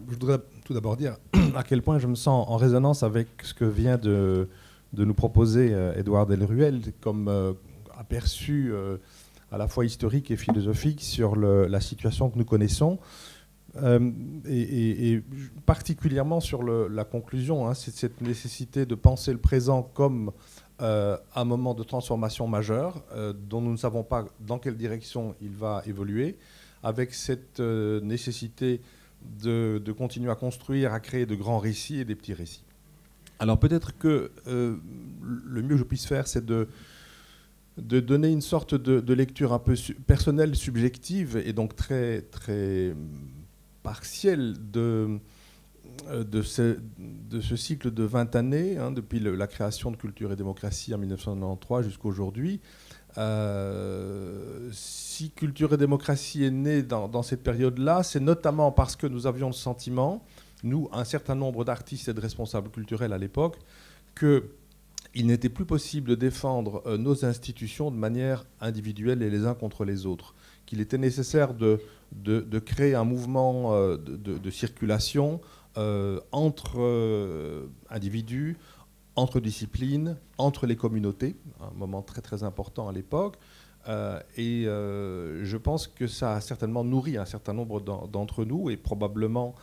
Je voudrais tout d'abord dire à quel point je me sens en résonance avec ce que vient de nous proposer Édouard Delruel comme aperçu à la fois historique et philosophique sur la situation que nous connaissons. Et particulièrement sur la conclusion, hein, c'est cette nécessité de penser le présent comme un moment de transformation majeure dont nous ne savons pas dans quelle direction il va évoluer, avec cette nécessité de continuer à construire, à créer de grands récits et des petits récits. Alors peut-être que le mieux que je puisse faire, c'est de donner une sorte de lecture un peu personnelle, subjective, et donc très, très partielle de ce cycle de 20 années, hein, depuis la création de Culture et démocratie en 1993 jusqu'à aujourd'hui. Si Culture et démocratie est née dans cette période-là, c'est notamment parce que nous avions le sentiment, nous, un certain nombre d'artistes et de responsables culturels à l'époque, qu'il n'était plus possible de défendre nos institutions de manière individuelle et les uns contre les autres, qu'il était nécessaire de créer un mouvement de circulation entre individus, entre disciplines, entre les communautés, un moment très très important à l'époque. Je pense que ça a certainement nourri un certain nombre d'entre nous et probablement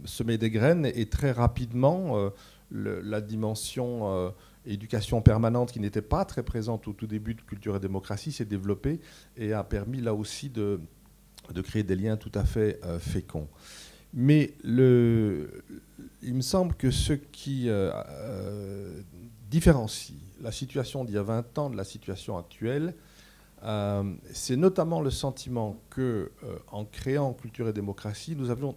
semé des graines. Et très rapidement, la dimension éducation permanente, qui n'était pas très présente au tout début de Culture et démocratie, s'est développée et a permis là aussi de créer des liens tout à fait féconds. Mais il me semble que ce qui différencie la situation d'il y a 20 ans de la situation actuelle, c'est notamment le sentiment que, en créant Culture et démocratie, nous avions,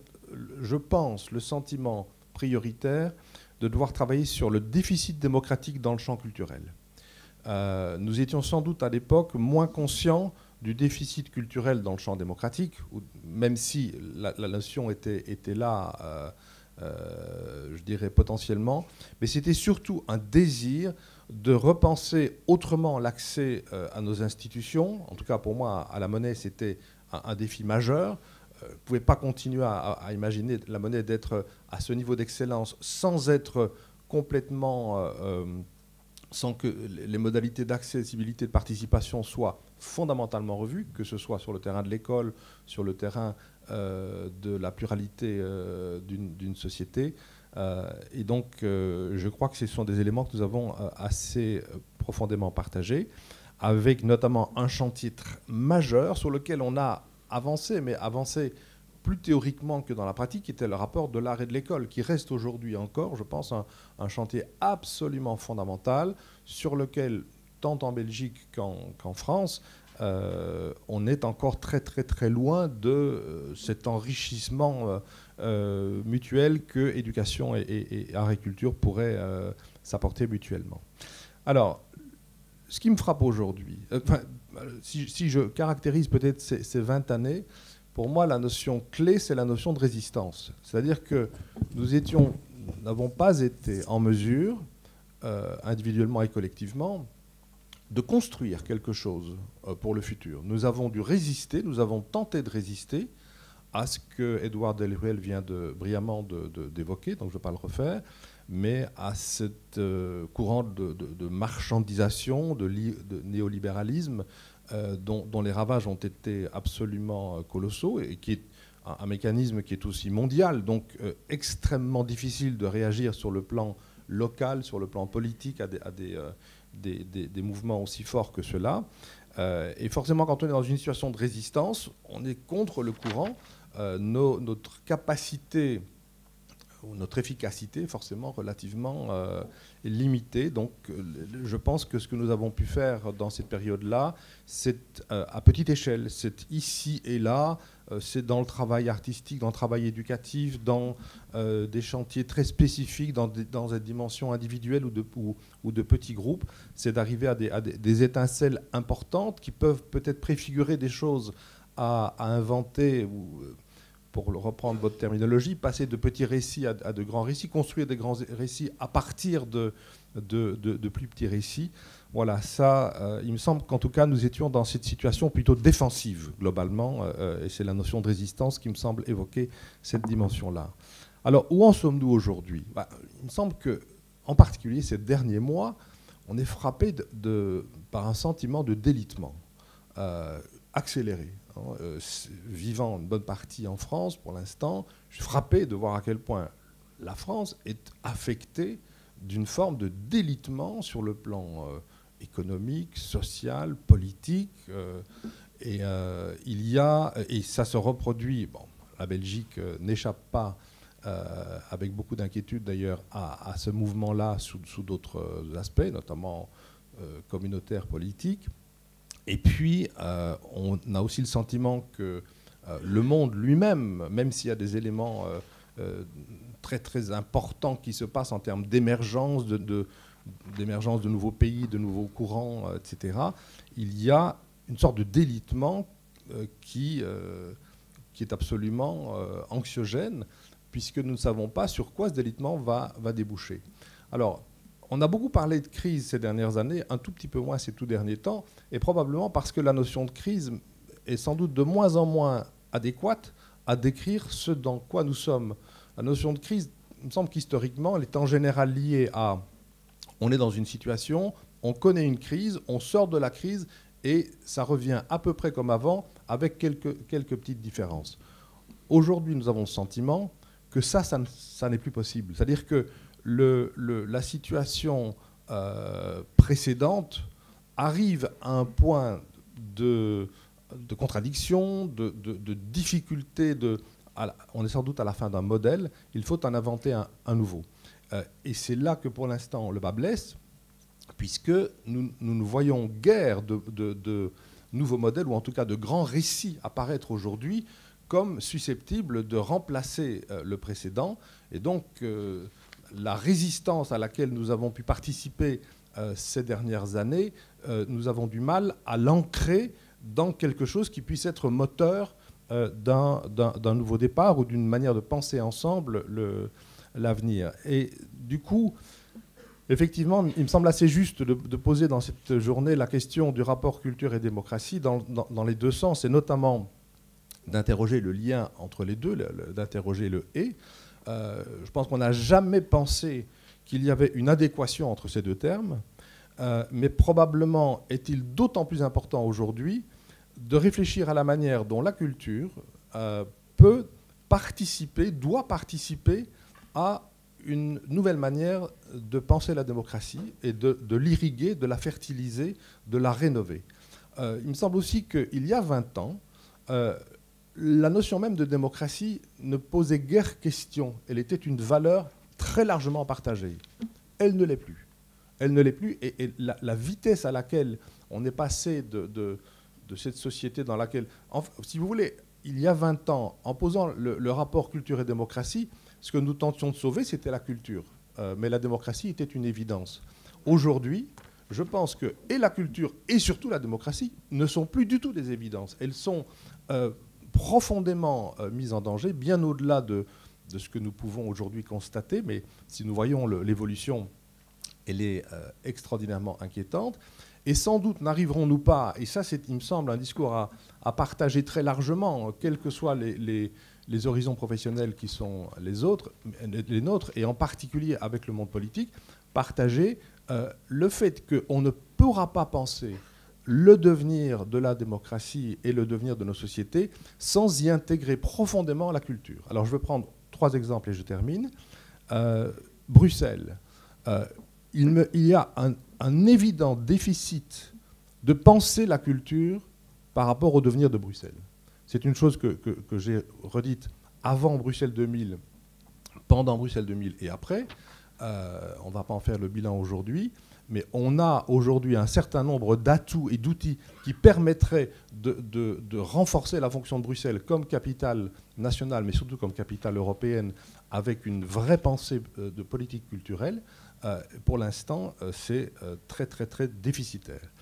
je pense, le sentiment prioritaire de devoir travailler sur le déficit démocratique dans le champ culturel. Nous étions sans doute à l'époque moins conscients du déficit culturel dans le champ démocratique, même si la notion était là, je dirais potentiellement, mais c'était surtout un désir de repenser autrement l'accès à nos institutions. En tout cas, pour moi, à la Monnaie, c'était un défi majeur. Vous ne pouvez pas continuer à imaginer la Monnaie d'être à ce niveau d'excellence sans être complètement... sans que les modalités d'accessibilité, de participation soient fondamentalement revues, que ce soit sur le terrain de l'école, sur le terrain de la pluralité d'une société. Et donc, je crois que ce sont des éléments que nous avons assez profondément partagés, avec notamment un chantier majeur sur lequel on a avancé, mais avancé plus théoriquement que dans la pratique, qui était le rapport de l'art et de l'école, qui reste aujourd'hui encore, je pense, un chantier absolument fondamental, sur lequel, tant en Belgique qu'en France, on est encore très très très loin de cet enrichissement mutuel que éducation et art et culture pourraient s'apporter mutuellement. Alors, ce qui me frappe aujourd'hui, si je caractérise peut-être ces 20 années, pour moi, la notion clé, c'est la notion de résistance. C'est-à-dire que nous n'avons pas été en mesure, individuellement et collectivement, de construire quelque chose pour le futur. Nous avons dû résister, nous avons tenté de résister à ce que Édouard Delruel vient brillamment d'évoquer, donc je ne vais pas le refaire, mais à ce courant de marchandisation, de néolibéralisme, dont les ravages ont été absolument colossaux et qui est un mécanisme qui est aussi mondial, donc extrêmement difficile de réagir sur le plan local, sur le plan politique à des mouvements aussi forts que ceux-là. Et forcément, quand on est dans une situation de résistance, on est contre le courant. Notre capacité ou notre efficacité forcément relativement limitée. Donc je pense que ce que nous avons pu faire dans cette période-là, c'est à petite échelle, c'est ici et là, c'est dans le travail artistique, dans le travail éducatif, dans des chantiers très spécifiques, dans des dimensions individuelles ou de petits groupes, c'est d'arriver à des étincelles importantes qui peuvent peut-être préfigurer des choses à inventer ou pour reprendre votre terminologie, passer de petits récits à de grands récits, construire des grands récits à partir de plus petits récits. Voilà, ça, il me semble qu'en tout cas, nous étions dans cette situation plutôt défensive, globalement, et c'est la notion de résistance qui me semble évoquer cette dimension-là. Alors, où en sommes-nous aujourd'hui? Il me semble que, en particulier ces derniers mois, on est frappé par un sentiment de délitement accéléré. Vivant une bonne partie en France, pour l'instant, je suis frappé de voir à quel point la France est affectée d'une forme de délitement sur le plan économique, social, politique. Et ça se reproduit. Bon, la Belgique n'échappe pas, avec beaucoup d'inquiétude d'ailleurs, à ce mouvement-là sous d'autres aspects, notamment communautaires, politiques. Et puis, on a aussi le sentiment que le monde lui-même, même s'il y a des éléments très très importants qui se passent en termes d'émergence, d'émergence de nouveaux pays, de nouveaux courants, etc., il y a une sorte de délitement qui est absolument anxiogène, puisque nous ne savons pas sur quoi ce délitement va déboucher. Alors, on a beaucoup parlé de crise ces dernières années, un tout petit peu moins ces tout derniers temps, et probablement parce que la notion de crise est sans doute de moins en moins adéquate à décrire ce dans quoi nous sommes. La notion de crise, il me semble qu'historiquement, elle est en général liée à on est dans une situation, on connaît une crise, on sort de la crise, et ça revient à peu près comme avant, avec quelques petites différences. Aujourd'hui, nous avons le sentiment que ça n'est plus possible. C'est-à-dire que la situation précédente arrive à un point de contradiction, de difficulté. On est sans doute à la fin d'un modèle. Il faut en inventer un nouveau. Et c'est là que pour l'instant le bas blesse, puisque nous ne voyons guère de nouveaux modèles, ou en tout cas de grands récits apparaître aujourd'hui comme susceptibles de remplacer le précédent. Et donc la résistance à laquelle nous avons pu participer ces dernières années, nous avons du mal à l'ancrer dans quelque chose qui puisse être moteur d'un nouveau départ ou d'une manière de penser ensemble l'avenir. Et du coup, effectivement, il me semble assez juste de poser dans cette journée la question du rapport culture et démocratie dans les deux sens, et notamment d'interroger le lien entre les deux, d'interroger le « et ». Je pense qu'on n'a jamais pensé qu'il y avait une adéquation entre ces deux termes, mais probablement est-il d'autant plus important aujourd'hui de réfléchir à la manière dont la culture peut participer, doit participer à une nouvelle manière de penser la démocratie et de l'irriguer, de la fertiliser, de la rénover. Il me semble aussi qu'il y a 20 ans, la notion même de démocratie ne posait guère question. Elle était une valeur très largement partagée. Elle ne l'est plus. Elle ne l'est plus. Et la vitesse à laquelle on est passé de cette société dans laquelle... si vous voulez, il y a 20 ans, en posant le rapport culture et démocratie, ce que nous tentions de sauver, c'était la culture. Mais la démocratie était une évidence. Aujourd'hui, je pense que et la culture et surtout la démocratie ne sont plus du tout des évidences. Elles sont profondément mises en danger, bien au-delà de ce que nous pouvons aujourd'hui constater. Mais si nous voyons l'évolution, elle est extraordinairement inquiétante. Et sans doute n'arriverons-nous pas, et ça c'est, il me semble, un discours à partager très largement, quels que soient les horizons professionnels qui sont les nôtres, et en particulier avec le monde politique, partager le fait qu'on ne pourra pas penser le devenir de la démocratie et le devenir de nos sociétés sans y intégrer profondément la culture. Alors je vais prendre 3 exemples et je termine. Bruxelles. Il y a un évident déficit de penser la culture par rapport au devenir de Bruxelles. C'est une chose que j'ai redite avant Bruxelles 2000, pendant Bruxelles 2000 et après. On ne va pas en faire le bilan aujourd'hui, mais on a aujourd'hui un certain nombre d'atouts et d'outils qui permettraient de renforcer la fonction de Bruxelles comme capitale nationale, mais surtout comme capitale européenne, avec une vraie pensée de politique culturelle. Pour l'instant, c'est très, très, très déficitaire.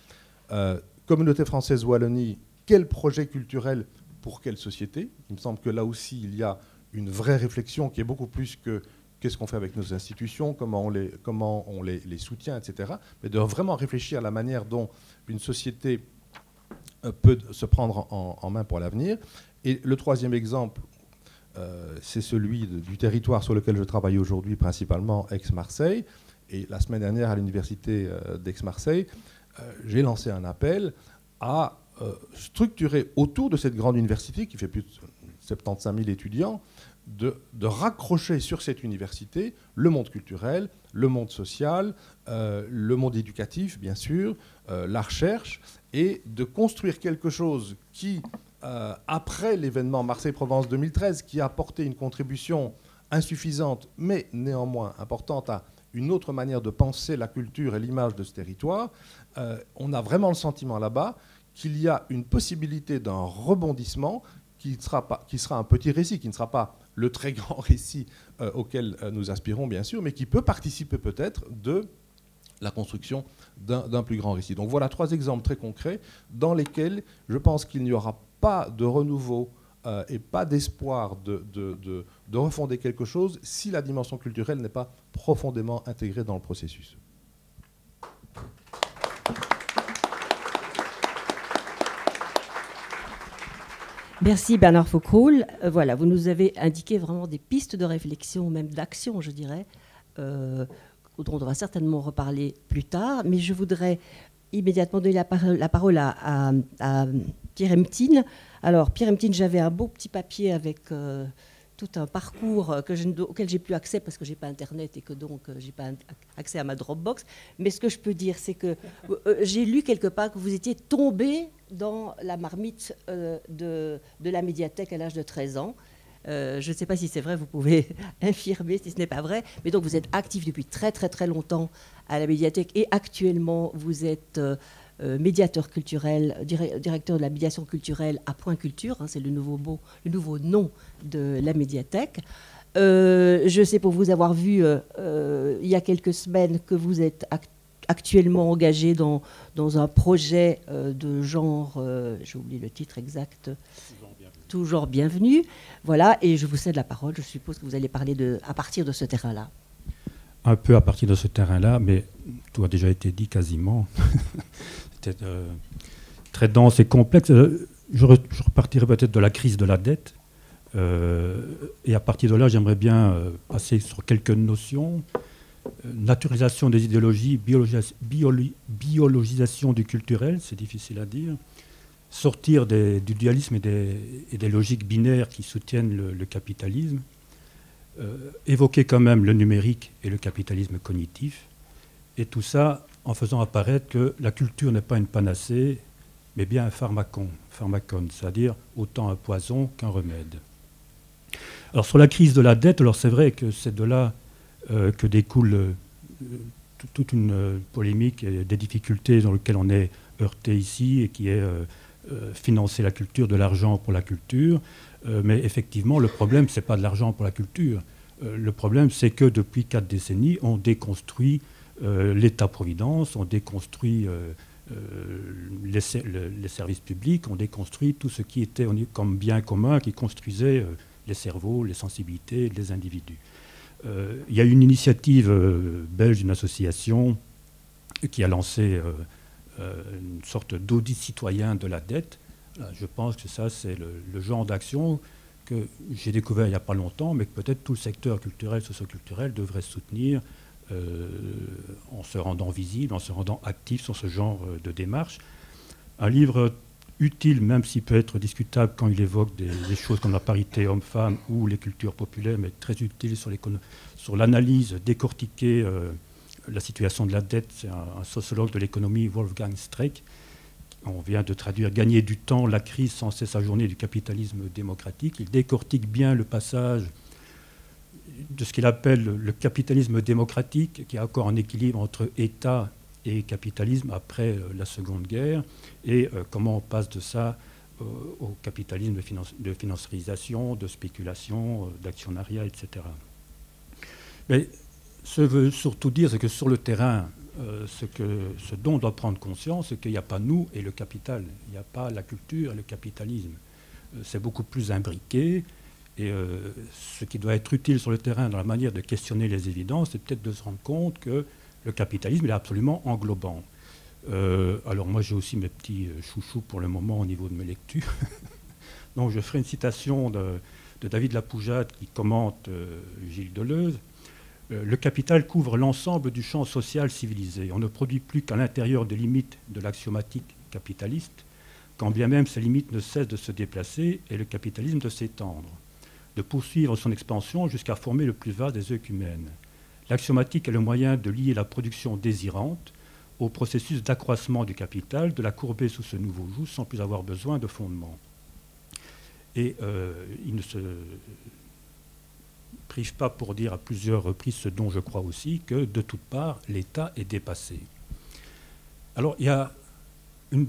Communauté française Wallonie, quel projet culturel pour quelle société? Il me semble que là aussi, il y a une vraie réflexion qui est beaucoup plus que qu'est-ce qu'on fait avec nos institutions, comment on les soutient, etc. Mais de vraiment réfléchir à la manière dont une société peut se prendre en main pour l'avenir. Et le troisième exemple, c'est celui du territoire sur lequel je travaille aujourd'hui, principalement Aix-Marseille. Et la semaine dernière, à l'université d'Aix-Marseille, j'ai lancé un appel à structurer autour de cette grande université, qui fait plus de 75 000 étudiants, de raccrocher sur cette université le monde culturel, le monde social, le monde éducatif, bien sûr, la recherche, et de construire quelque chose qui, après l'événement Marseille-Provence 2013, qui a apporté une contribution insuffisante, mais néanmoins importante à une autre manière de penser la culture et l'image de ce territoire, on a vraiment le sentiment là-bas qu'il y a une possibilité d'un rebondissement qui sera un petit récit, qui ne sera pas le très grand récit auquel nous aspirons, bien sûr, mais qui peut participer peut-être de la construction d'un plus grand récit. Donc voilà 3 exemples très concrets dans lesquels je pense qu'il n'y aura pas de renouveau et pas d'espoir de refonder quelque chose si la dimension culturelle n'est pas profondément intégrée dans le processus. Merci Bernard Foccroulle. Voilà, vous nous avez indiqué vraiment des pistes de réflexion, même d'action, je dirais, dont on va certainement reparler plus tard. Mais je voudrais immédiatement donner la parole à Pierre Emtine. Alors, Pierre Emtine, j'avais un beau petit papier avec tout un parcours auquel j'ai plus accès parce que j'ai pas Internet et que donc j'ai pas accès à ma Dropbox. Mais ce que je peux dire, c'est que j'ai lu quelque part que vous étiez tombé dans la marmite de la médiathèque à l'âge de 13 ans. Je ne sais pas si c'est vrai, vous pouvez infirmer si ce n'est pas vrai. Mais donc vous êtes actif depuis très très très longtemps à la médiathèque et actuellement vous êtes médiateur culturel, directeur de la médiation culturelle à Point Culture, hein, c'est le nouveau nom de la médiathèque. Je sais pour vous avoir vu il y a quelques semaines que vous êtes actuellement engagé dans un projet de genre, j'ai oublié le titre exact, Toujours bienvenue. Voilà, et je vous cède la parole, je suppose que vous allez parler à partir de ce terrain-là. Un peu à partir de ce terrain-là, mais tout a déjà été dit quasiment. C'était très dense et complexe. Je repartirai peut-être de la crise de la dette. Et à partir de là, j'aimerais bien passer sur quelques notions. Naturalisation des idéologies, biologisation du culturel, c'est difficile à dire. Sortir du dualisme et des logiques binaires qui soutiennent le capitalisme. Évoquer quand même le numérique et le capitalisme cognitif. Et tout ça en faisant apparaître que la culture n'est pas une panacée, mais bien un pharmacon, c'est-à-dire autant un poison qu'un remède. Alors sur la crise de la dette, alors c'est vrai que c'est de là que découle toute une polémique et des difficultés dans lesquelles on est heurté ici et qui est financer la culture, de l'argent pour la culture. Mais effectivement, le problème, ce n'est pas de l'argent pour la culture. Le problème, c'est que depuis 4 décennies, on déconstruit l'État-providence, on déconstruit les services publics, on déconstruit tout ce qui était comme bien commun, qui construisait les cerveaux, les sensibilités, les individus. Il y a une initiative belge, une association, qui a lancé une sorte d'audit citoyen de la dette. Je pense que ça, c'est le genre d'action que j'ai découvert il n'y a pas longtemps, mais que peut-être tout le secteur culturel, socio-culturel devrait soutenir en se rendant visible, en se rendant actif sur ce genre de démarche. Un livre utile, même s'il peut être discutable quand il évoque des choses comme la parité homme-femme ou les cultures populaires, mais très utile sur l'analyse, décortiquer la situation de la dette. C'est un sociologue de l'économie, Wolfgang Streeck. On vient de traduire « Gagner du temps, la crise sans cesse ajournée du capitalisme démocratique ». Il décortique bien le passage de ce qu'il appelle le capitalisme démocratique, qui a encore un équilibre entre État et capitalisme après la Seconde Guerre, et comment on passe de ça au capitalisme de financiarisation, de spéculation, d'actionnariat, etc. Mais ce veut surtout dire, c'est que sur le terrain, ce dont on doit prendre conscience, c'est qu'il n'y a pas nous et le capital, il n'y a pas la culture et le capitalisme. C'est beaucoup plus imbriqué, Et ce qui doit être utile sur le terrain dans la manière de questionner les évidences, c'est peut-être de se rendre compte que le capitalisme est absolument englobant. Alors moi j'ai aussi mes petits chouchous pour le moment au niveau de mes lectures. Donc je ferai une citation de David Lapoujade qui commente Gilles Deleuze. Le capital couvre l'ensemble du champ social civilisé. On ne produit plus qu'à l'intérieur des limites de l'axiomatique capitaliste, quand bien même ces limites ne cessent de se déplacer et le capitalisme de s'étendre, de poursuivre son expansion jusqu'à former le plus vaste des œcumènes. L'axiomatique est le moyen de lier la production désirante au processus d'accroissement du capital, de la courber sous ce nouveau joug sans plus avoir besoin de fondement. Et il ne se prive pas pour dire à plusieurs reprises ce dont je crois aussi, que de toutes parts, l'État est dépassé. Alors il y a une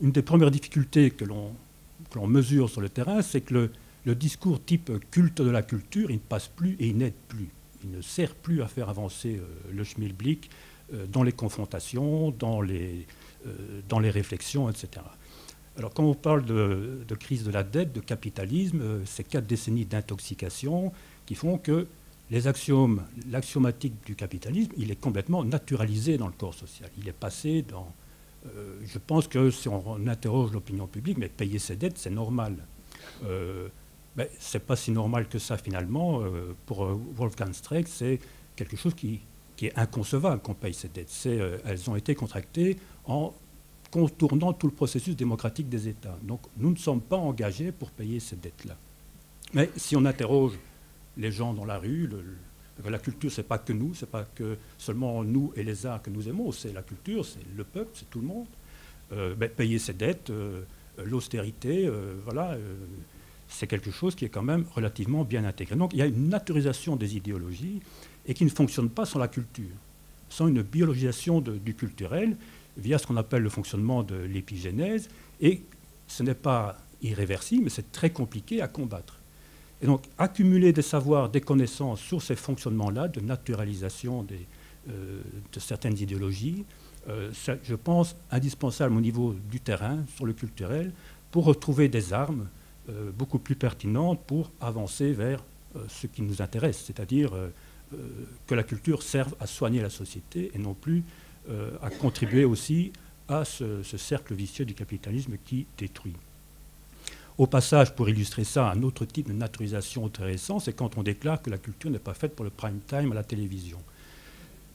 des premières difficultés que l'on mesure sur le terrain, c'est que le discours type culte de la culture, il ne passe plus et il n'aide plus. Il ne sert plus à faire avancer le schmilblick dans les confrontations, dans les réflexions, etc. Alors quand on parle de crise de la dette, de capitalisme, c'est 4 décennies d'intoxication qui font que l'axiomatique du capitalisme, il est complètement naturalisé dans le corps social. Il est passé dans... je pense que si on interroge l'opinion publique, mais payer ses dettes, c'est normal. Ben, c'est pas si normal que ça finalement. Pour Wolfgang Streeck, c'est quelque chose qui est inconcevable qu'on paye ses dettes. Elles ont été contractées en contournant tout le processus démocratique des États. Donc nous ne sommes pas engagés pour payer ces dettes-là. Mais si on interroge les gens dans la rue, la culture, c'est pas que nous, c'est pas que seulement nous et les arts que nous aimons, c'est la culture, c'est le peuple, c'est tout le monde. Ben, payer ses dettes, l'austérité, voilà, c'est quelque chose qui est quand même relativement bien intégré. Donc il y a une naturalisation des idéologies et qui ne fonctionne pas sans la culture, sans une biologisation du culturel via ce qu'on appelle le fonctionnement de l'épigénèse. Et ce n'est pas irréversible, mais c'est très compliqué à combattre. Et donc accumuler des savoirs, des connaissances sur ces fonctionnements-là de naturalisation de certaines idéologies, c'est, je pense, indispensable au niveau du terrain, sur le culturel, pour retrouver des armes beaucoup plus pertinentes pour avancer vers ce qui nous intéresse, c'est-à-dire que la culture serve à soigner la société et non plus à contribuer aussi à ce cercle vicieux du capitalisme qui détruit. Au passage, pour illustrer ça, un autre type de naturalisation très récent, c'est quand on déclare que la culture n'est pas faite pour le prime time à la télévision.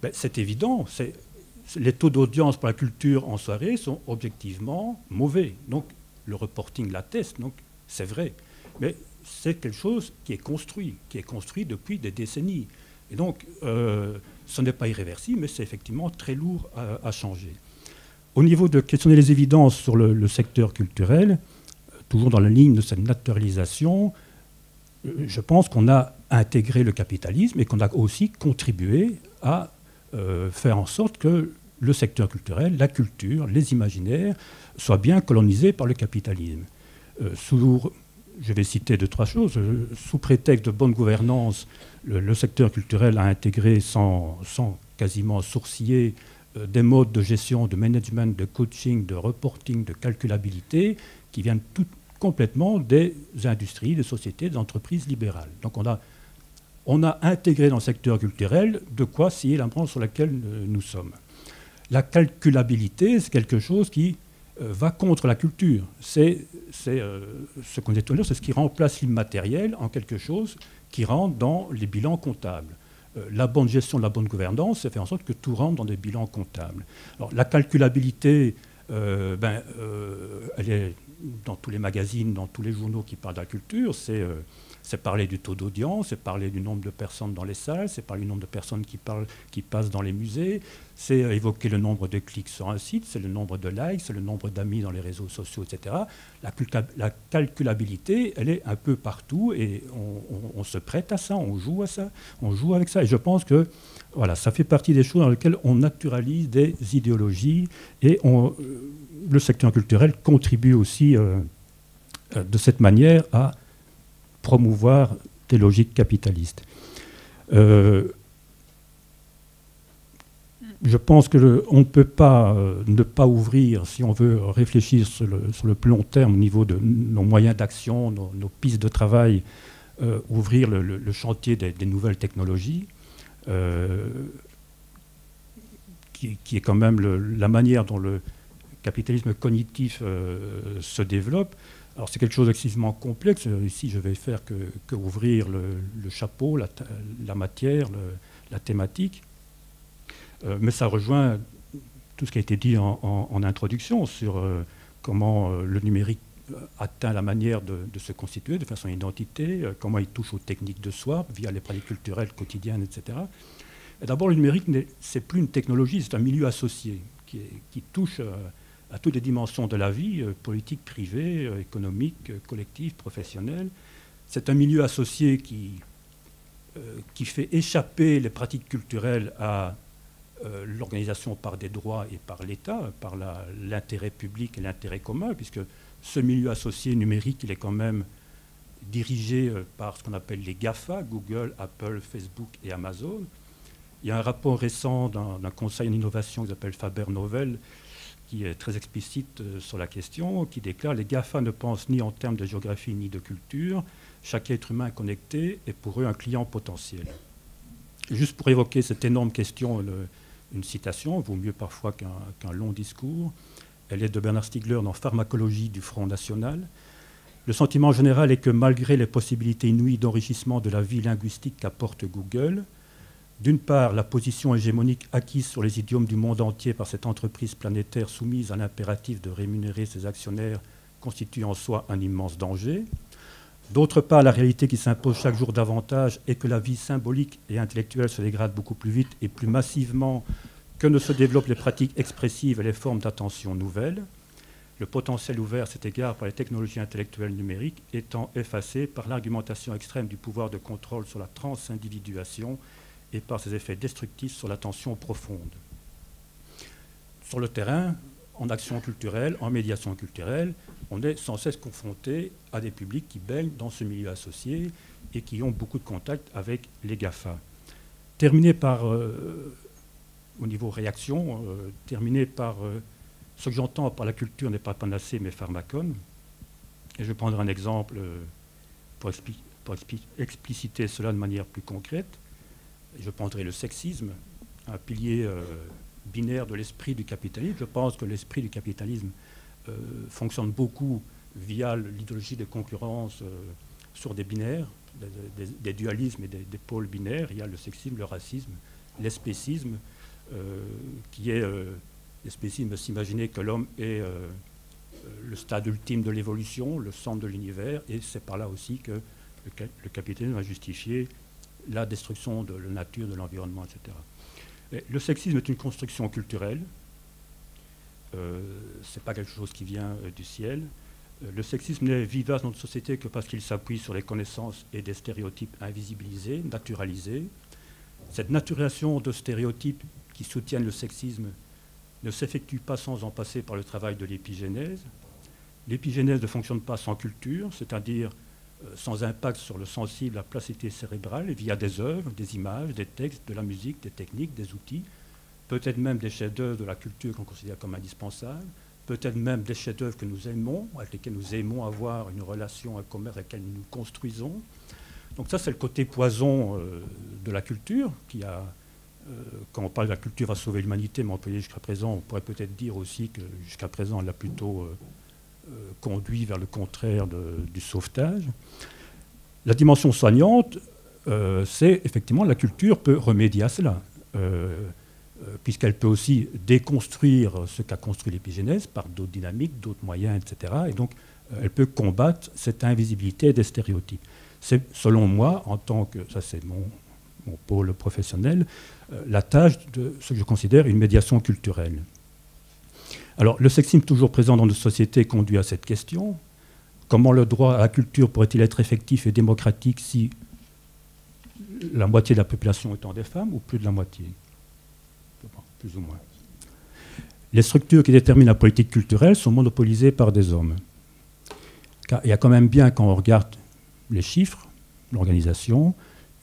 Ben, c'est évident, les taux d'audience pour la culture en soirée sont objectivement mauvais. Donc le reporting l'atteste, donc c'est vrai. Mais c'est quelque chose qui est construit depuis des décennies. Et donc ce n'est pas irréversible, mais c'est effectivement très lourd à changer. Au niveau de questionner les évidences sur le secteur culturel, toujours dans la ligne de cette naturalisation, je pense qu'on a intégré le capitalisme et qu'on a aussi contribué à faire en sorte que le secteur culturel, la culture, les imaginaires soient bien colonisés par le capitalisme. Je vais citer 2-3 choses. Sous prétexte de bonne gouvernance, le secteur culturel a intégré sans quasiment sourciller des modes de gestion, de management, de coaching, de reporting, de calculabilité qui viennent complètement des industries, des sociétés, des entreprises libérales. Donc on a intégré dans le secteur culturel de quoi scier la branche sur laquelle nous sommes. La calculabilité, c'est quelque chose qui va contre la culture. C'est ce qu'on dit tout à l'heure, c'est ce qui remplace l'immatériel en quelque chose qui rentre dans les bilans comptables. La bonne gestion, la bonne gouvernance, c'est faire en sorte que tout rentre dans des bilans comptables. Alors, la calculabilité, elle est dans tous les magazines, dans tous les journaux qui parlent de la culture, c'est parler du taux d'audience, c'est parler du nombre de personnes dans les salles, c'est parler du nombre de personnes qui passent dans les musées, c'est évoquer le nombre de clics sur un site, c'est le nombre de likes, c'est le nombre d'amis dans les réseaux sociaux, etc. La calculabilité, elle est un peu partout et on se prête à ça, on joue avec ça. Et je pense que voilà, ça fait partie des choses dans lesquelles on naturalise des idéologies et le secteur culturel contribue aussi de cette manière à promouvoir des logiques capitalistes. Je pense qu'on ne peut pas ne pas ouvrir, si on veut réfléchir sur le plus long terme au niveau de nos moyens d'action, nos pistes de travail, ouvrir le chantier des nouvelles technologies, qui est quand même la manière dont le capitalisme cognitif se développe. Alors c'est quelque chose d'excessivement complexe. Ici, je vais faire que ouvrir le chapeau, la matière, la thématique. Mais ça rejoint tout ce qui a été dit en introduction sur comment le numérique atteint la manière de se constituer de façon identité, comment il touche aux techniques de soi via les pratiques culturelles quotidiennes, etc. Et d'abord, le numérique, c'est plus une technologie, c'est un milieu associé qui touche à toutes les dimensions de la vie, politique, privée, économique, collective, professionnelle. C'est un milieu associé qui fait échapper les pratiques culturelles à l'organisation par des droits et par l'État, par l'intérêt public et l'intérêt commun, puisque ce milieu associé numérique, il est quand même dirigé par ce qu'on appelle les GAFA, Google, Apple, Facebook et Amazon. Il y a un rapport récent d'un conseil en innovation qui s'appelle Faber-Novel, qui est très explicite sur la question, qui déclare « Les GAFA ne pensent ni en termes de géographie ni de culture. Chaque être humain connecté est pour eux un client potentiel. » Juste pour évoquer cette énorme question, une citation, vaut mieux parfois qu'un long discours. Elle est de Bernard Stiegler dans Pharmacologie du Front National. Le sentiment général est que malgré les possibilités inouïes d'enrichissement de la vie linguistique qu'apporte Google, d'une part, la position hégémonique acquise sur les idiomes du monde entier par cette entreprise planétaire soumise à l'impératif de rémunérer ses actionnaires constitue en soi un immense danger. D'autre part, la réalité qui s'impose chaque jour davantage est que la vie symbolique et intellectuelle se dégrade beaucoup plus vite et plus massivement que ne se développent les pratiques expressives et les formes d'attention nouvelles. Le potentiel ouvert à cet égard par les technologies intellectuelles numériques étant effacé par l'argumentation extrême du pouvoir de contrôle sur la transindividuation et par ses effets destructifs sur l'attention profonde. Sur le terrain, en action culturelle, en médiation culturelle, on est sans cesse confronté à des publics qui baignent dans ce milieu associé et qui ont beaucoup de contacts avec les GAFA. Terminer par, au niveau réaction, terminer par ce que j'entends par la culture n'est pas panacée mais pharmacone. Et je vais prendre un exemple pour expliciter cela de manière plus concrète. Je prendrai le sexisme, un pilier binaire de l'esprit du capitalisme. Je pense que l'esprit du capitalisme fonctionne beaucoup via l'idéologie de concurrence sur des binaires, des dualismes et des pôles binaires. Il y a le sexisme, le racisme, l'espécisme, qui est l'espécisme, s'imaginer que l'homme est le stade ultime de l'évolution, le centre de l'univers, et c'est par là aussi que le capitalisme a justifié la destruction de la nature, de l'environnement, etc. Et le sexisme est une construction culturelle. Ce n'est pas quelque chose qui vient du ciel. Le sexisme n'est vivace dans notre société que parce qu'il s'appuie sur les connaissances et des stéréotypes invisibilisés, naturalisés. Cette naturalisation de stéréotypes qui soutiennent le sexisme ne s'effectue pas sans en passer par le travail de l'épigénèse. L'épigénèse ne fonctionne pas sans culture, c'est-à-dire sans impact sur le sensible, la plasticité cérébrale, via des œuvres, des images, des textes, de la musique, des techniques, des outils, peut-être même des chefs-d'œuvre de la culture qu'on considère comme indispensables, peut-être même des chefs-d'œuvre que nous aimons, avec lesquels nous aimons avoir une relation, un commerce avec lequel nous nous construisons. Donc ça, c'est le côté poison de la culture, qui a, quand on parle de la culture va sauver l'humanité, mais on peut dire jusqu'à présent, on pourrait peut-être dire aussi que jusqu'à présent, elle a plutôt conduit vers le contraire du sauvetage. La dimension soignante, c'est effectivement la culture peut remédier à cela, puisqu'elle peut aussi déconstruire ce qu'a construit l'épigénèse par d'autres dynamiques, d'autres moyens, etc. Et donc, elle peut combattre cette invisibilité des stéréotypes. C'est, selon moi, en tant que, ça c'est mon pôle professionnel, la tâche de ce que je considère une médiation culturelle. Alors, le sexisme toujours présent dans nos sociétés conduit à cette question. Comment le droit à la culture pourrait-il être effectif et démocratique si la moitié de la population étant des femmes, ou plus de la moitié? Plus ou moins. Les structures qui déterminent la politique culturelle sont monopolisées par des hommes. Car il y a quand même bien, quand on regarde les chiffres, l'organisation,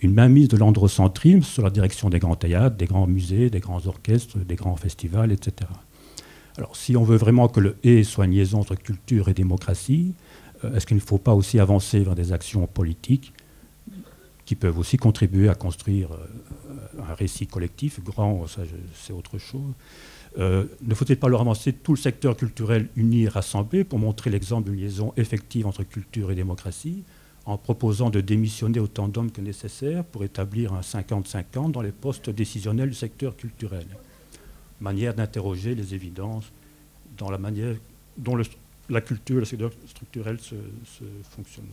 une mainmise de l'androcentrisme sur la direction des grands théâtres, des grands musées, des grands orchestres, des grands festivals, etc. Alors, si on veut vraiment que le « et » soit une liaison entre culture et démocratie, est-ce qu'il ne faut pas aussi avancer vers des actions politiques qui peuvent aussi contribuer à construire un récit collectif, grand, ça c'est autre chose. Ne faut-il pas leur avancer tout le secteur culturel uni et rassemblé pour montrer l'exemple d'une liaison effective entre culture et démocratie, en proposant de démissionner autant d'hommes que nécessaire pour établir un 50-50 dans les postes décisionnels du secteur culturel. Manière d'interroger les évidences dans la manière dont la culture, le secteur structurel se fonctionne.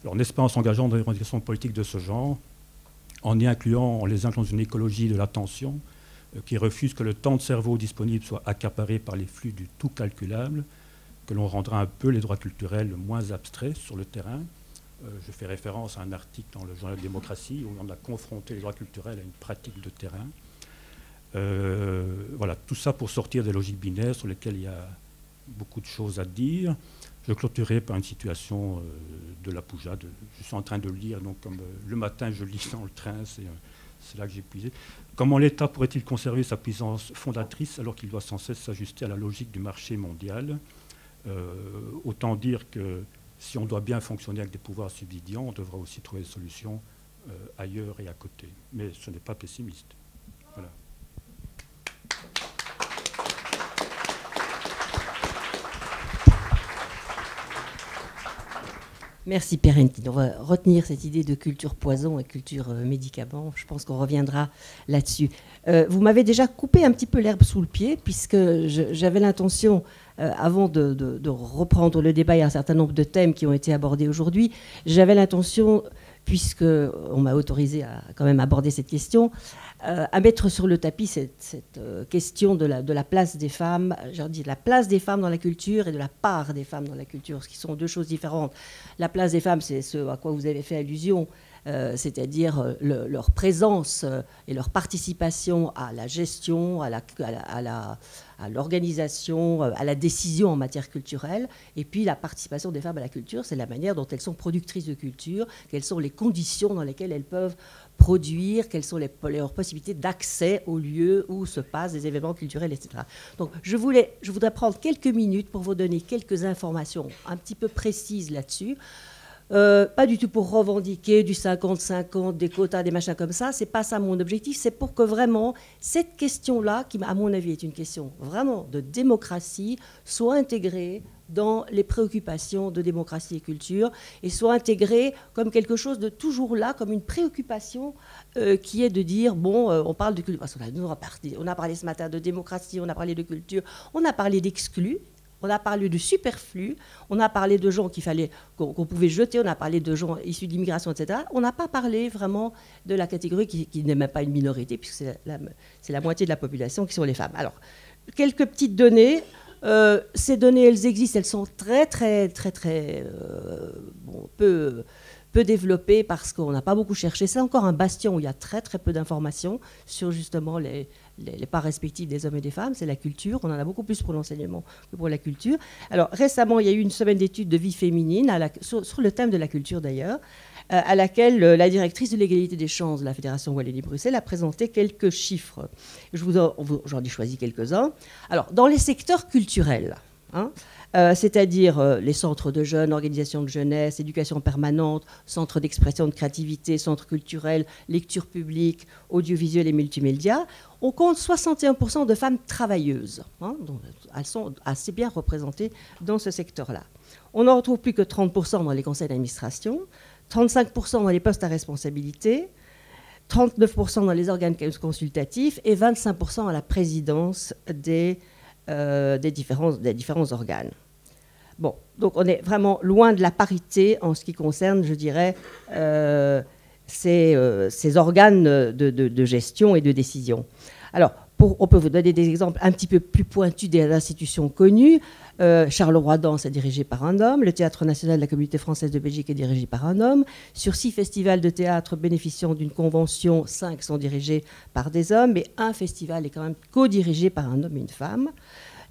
Alors, n'est-ce pas en s'engageant dans des revendications politiques de ce genre, en les incluant dans une écologie de l'attention, qui refuse que le temps de cerveau disponible soit accaparé par les flux du tout calculable, que l'on rendra un peu les droits culturels moins abstraits sur le terrain. Je fais référence à un article dans le journal Démocratie où on a confronté les droits culturels à une pratique de terrain. Voilà, tout ça pour sortir des logiques binaires sur lesquelles il y a beaucoup de choses à dire. Je clôturerai par une situation de la Poujade. Je suis en train de lire, donc comme le matin je lis dans le train, c'est là que j'ai puisé. Comment l'État pourrait-il conserver sa puissance fondatrice alors qu'il doit sans cesse s'ajuster à la logique du marché mondial? Autant dire que si on doit bien fonctionner avec des pouvoirs subsidiants, on devra aussi trouver des solutions ailleurs et à côté. Mais ce n'est pas pessimiste. Voilà. Merci Perrentine. On va retenir cette idée de culture poison et culture médicament. Je pense qu'on reviendra là-dessus. Vous m'avez déjà coupé un petit peu l'herbe sous le pied, puisque j'avais l'intention, avant de reprendre le débat, il y a un certain nombre de thèmes qui ont été abordés aujourd'hui, j'avais l'intention, puisqu'on m'a autorisé à quand même aborder cette question, à mettre sur le tapis cette question de la place des femmes, j'ai dit la place des femmes dans la culture et de la part des femmes dans la culture, ce qui sont deux choses différentes. La place des femmes, c'est ce à quoi vous avez fait allusion, c'est-à-dire leur présence et leur participation à la gestion, à l'organisation, à la décision en matière culturelle. Et puis la participation des femmes à la culture, c'est la manière dont elles sont productrices de culture, quelles sont les conditions dans lesquelles elles peuvent produire, quelles sont leurs possibilités d'accès aux lieux où se passent des événements culturels, etc. Donc je voudrais prendre quelques minutes pour vous donner quelques informations un petit peu précises là-dessus. Pas du tout pour revendiquer du 50-50, des quotas, des machins comme ça, c'est pas ça mon objectif, c'est pour que vraiment cette question-là, qui à mon avis est une question vraiment de démocratie, soit intégrée dans les préoccupations de démocratie et culture, et soit intégrée comme quelque chose de toujours là, comme une préoccupation qui est de dire, bon, on parle de culture, on a parlé ce matin de démocratie, on a parlé de culture, on a parlé d'exclus, on a parlé de superflu, on a parlé de gens qu'on pouvait jeter, on a parlé de gens issus de l'immigration, etc. On n'a pas parlé vraiment de la catégorie qui n'est même pas une minorité, puisque c'est la moitié de la population qui sont les femmes. Alors, quelques petites données. Ces données, elles existent, elles sont très peu développées parce qu'on n'a pas beaucoup cherché. C'est encore un bastion où il y a très peu d'informations sur justement les parts respectives des hommes et des femmes. C'est la culture. On en a beaucoup plus pour l'enseignement que pour la culture. Alors récemment, il y a eu une semaine d'études de vie féminine sur le thème de la culture d'ailleurs, à laquelle la directrice de l'égalité des chances de la Fédération Wallonie-Bruxelles a présenté quelques chiffres. J'en ai choisi quelques-uns. Alors, dans les secteurs culturels, c'est-à-dire les centres de jeunes, organisations de jeunesse, éducation permanente, centres d'expression de créativité, centres culturels, lecture publique, audiovisuel et multimédia, on compte 61% de femmes travailleuses. Donc elles sont assez bien représentées dans ce secteur-là. On n'en retrouve plus que 30% dans les conseils d'administration, 35% dans les postes à responsabilité, 39% dans les organes consultatifs et 25% à la présidence des différents organes. Bon, donc on est vraiment loin de la parité en ce qui concerne, je dirais, ces organes de gestion et de décision. Alors, on peut vous donner des exemples un petit peu plus pointus des institutions connues. Charleroi-Danse est dirigé par un homme. Le Théâtre national de la Communauté française de Belgique est dirigé par un homme. Sur 6 festivals de théâtre bénéficiant d'une convention, 5 sont dirigés par des hommes, mais un festival est quand même co-dirigé par un homme et une femme.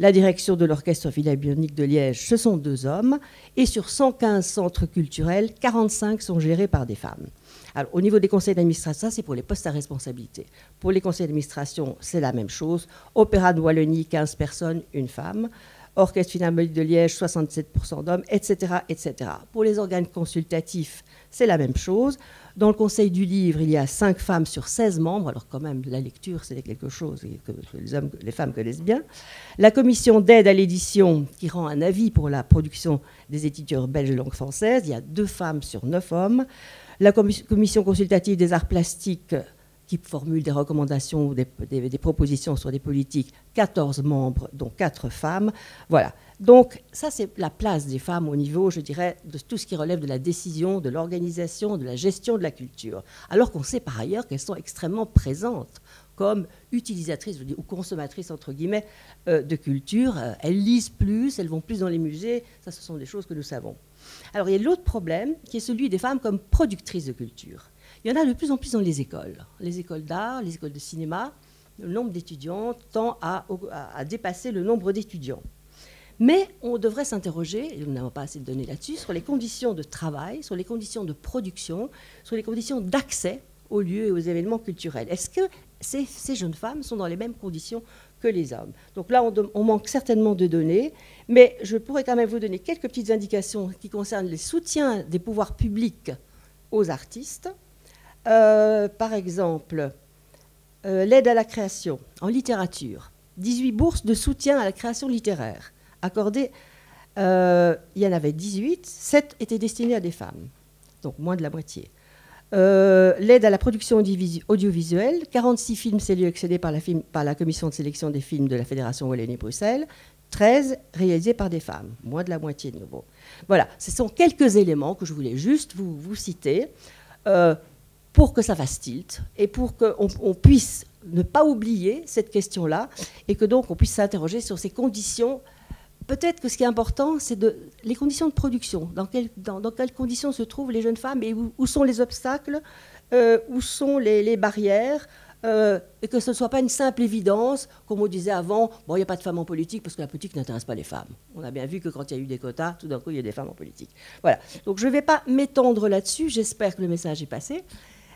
La direction de l'Orchestre philharmonique de Liège, ce sont 2 hommes. Et sur 115 centres culturels, 45 sont gérés par des femmes. Alors, au niveau des conseils d'administration, ça c'est pour les postes à responsabilité. Pour les conseils d'administration, c'est la même chose. Opéra de Wallonie, 15 personnes, 1 femme. Orchestre philharmonique de Liège, 67% d'hommes, etc., etc. Pour les organes consultatifs, c'est la même chose. Dans le Conseil du livre, il y a 5 femmes sur 16 membres. Alors quand même, la lecture, c'est quelque chose que les femmes connaissent bien. La commission d'aide à l'édition, qui rend un avis pour la production des éditeurs belges de langue française, il y a 2 femmes sur 9 hommes. La commission consultative des arts plastiques, qui formule des recommandations ou des propositions sur des politiques, 14 membres, dont 4 femmes. Voilà. Donc ça, c'est la place des femmes au niveau, je dirais, de tout ce qui relève de la décision, de l'organisation, de la gestion de la culture. Alors qu'on sait par ailleurs qu'elles sont extrêmement présentes comme utilisatrices ou consommatrices, entre guillemets, de culture. Elles lisent plus, elles vont plus dans les musées. Ça, ce sont des choses que nous savons. Alors il y a l'autre problème, qui est celui des femmes comme productrices de culture. Il y en a de plus en plus dans les écoles d'art, les écoles de cinéma. Le nombre d'étudiants tend à dépasser le nombre d'étudiants. Mais on devrait s'interroger, et nous n'avons pas assez de données là-dessus, sur les conditions de travail, sur les conditions de production, sur les conditions d'accès aux lieux et aux événements culturels. Est-ce que ces jeunes femmes sont dans les mêmes conditions que les hommes? Donc là, on manque certainement de données, mais je pourrais quand même vous donner quelques petites indications qui concernent les soutiens des pouvoirs publics aux artistes. Par exemple, l'aide à la création en littérature, 18 bourses de soutien à la création littéraire accordées, il y en avait 18, 7 étaient destinées à des femmes, donc moins de la moitié. L'aide à la production audiovisuelle, 46 films sélectionnés par la commission de sélection des films de la Fédération Wallonie-Bruxelles, 13 réalisés par des femmes, moins de la moitié de nouveau. Voilà, ce sont quelques éléments que je voulais juste vous citer. Pour que ça fasse tilt et pour qu'on puisse ne pas oublier cette question-là et que donc on puisse s'interroger sur ces conditions. Peut-être que ce qui est important, c'est les conditions de production. Dans quelles conditions se trouvent les jeunes femmes et où sont les obstacles, où sont les barrières, et que ce ne soit pas une simple évidence, comme on disait avant, bon, il n'y a pas de femmes en politique parce que la politique n'intéresse pas les femmes. On a bien vu que quand il y a eu des quotas, tout d'un coup, il y a des femmes en politique. Voilà. Donc je ne vais pas m'étendre là-dessus. J'espère que le message est passé.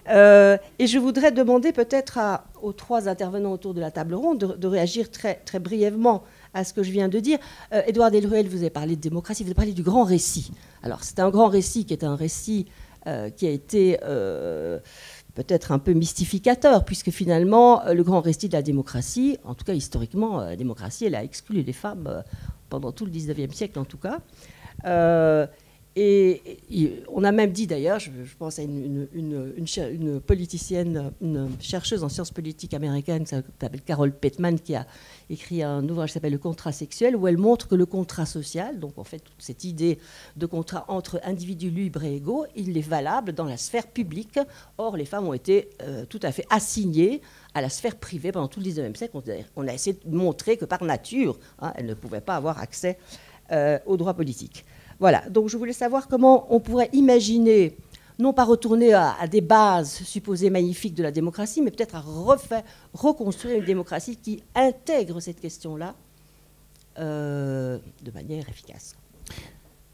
Et je voudrais demander peut-être aux 3 intervenants autour de la table ronde de réagir très, très brièvement à ce que je viens de dire. Édouard Delruel, vous avez parlé de démocratie, vous avez parlé du grand récit. Alors c'est un grand récit qui est un récit qui a été peut-être un peu mystificateur, puisque finalement le grand récit de la démocratie, en tout cas historiquement, la démocratie, elle a exclu les femmes pendant tout le 19e siècle en tout cas. Et on a même dit d'ailleurs, je pense à une politicienne, une chercheuse en sciences politiques américaine qui s'appelle Carol Petman, qui a écrit un ouvrage qui s'appelle Le contrat sexuel, où elle montre que le contrat social, donc en fait toute cette idée de contrat entre individus libres et égaux, il est valable dans la sphère publique. Or, les femmes ont été tout à fait assignées à la sphère privée pendant tout le 19e siècle. On a essayé de montrer que par nature, elles ne pouvaient pas avoir accès aux droits politiques. Voilà, donc je voulais savoir comment on pourrait imaginer, non pas retourner à des bases supposées magnifiques de la démocratie, mais peut-être à reconstruire une démocratie qui intègre cette question-là de manière efficace.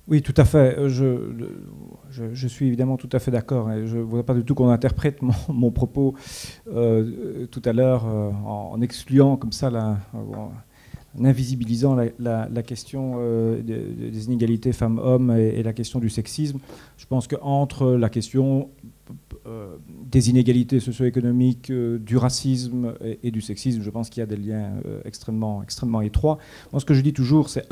Oui, tout à fait. Je suis évidemment tout à fait d'accord. Et je ne voudrais pas du tout qu'on interprète mon propos tout à l'heure en excluant comme ça en invisibilisant la question des inégalités femmes-hommes et la question du sexisme. Je pense qu'entre la question des inégalités socio-économiques, du racisme et du sexisme, je pense qu'il y a des liens extrêmement étroits. Moi, ce que je dis toujours, c'est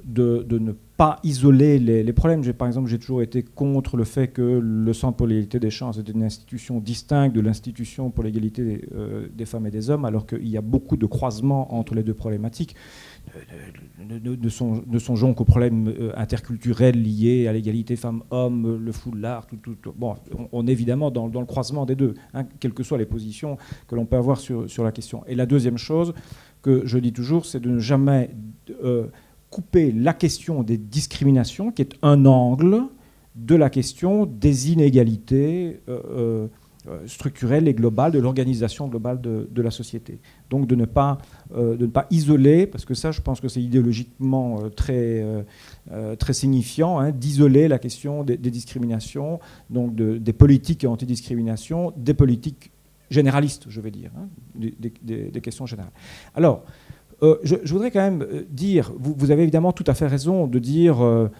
de ne pas isoler les problèmes. Par exemple, j'ai toujours été contre le fait que le Centre pour l'égalité des chances est une institution distincte de l'institution pour l'égalité des femmes et des hommes, alors qu'il y a beaucoup de croisements entre les deux problématiques. Ne songeons qu'aux problèmes interculturels liés à l'égalité femmes-hommes, le foulard, tout. Bon, on est évidemment dans le croisement des deux, quelles que soient les positions que l'on peut avoir sur la question. Et la deuxième chose que je dis toujours, c'est de ne jamais couper la question des discriminations, qui est un angle, de la question des inégalités structurelle et globale, de l'organisation globale de la société. Donc de ne pas isoler, parce que ça, je pense que c'est idéologiquement très signifiant, d'isoler la question des discriminations, donc des politiques antidiscrimination, des politiques généralistes, je vais dire, des questions générales. Alors, je voudrais quand même dire, vous avez évidemment tout à fait raison de dire,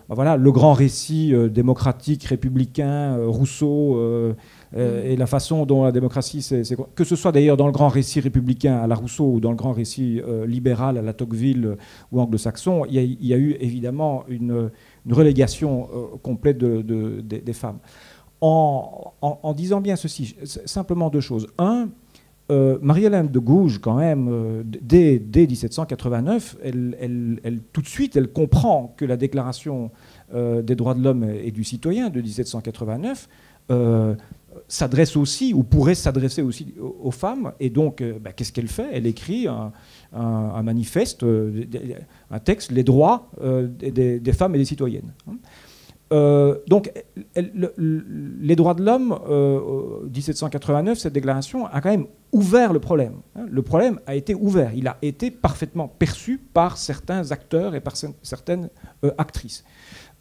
voilà, le grand récit démocratique, républicain, Rousseau, Et la façon dont la démocratie, que ce soit d'ailleurs dans le grand récit républicain à la Rousseau ou dans le grand récit libéral à la Tocqueville ou anglo-saxon, il y a eu évidemment une relégation complète des femmes. En disant bien ceci, simplement deux choses. Un, Marie-Hélène de Gouges, quand même, dès 1789, tout de suite, elle comprend que la Déclaration des droits de l'homme et du citoyen de 1789 s'adresse aussi, ou pourrait s'adresser aussi aux femmes. Et donc, qu'est-ce qu'elle fait? Elle écrit un manifeste, un texte, les droits des femmes et des citoyennes. Donc, les droits de l'homme, 1789, cette déclaration a quand même ouvert le problème. Le problème a été ouvert. Il a été parfaitement perçu par certains acteurs et par certaines actrices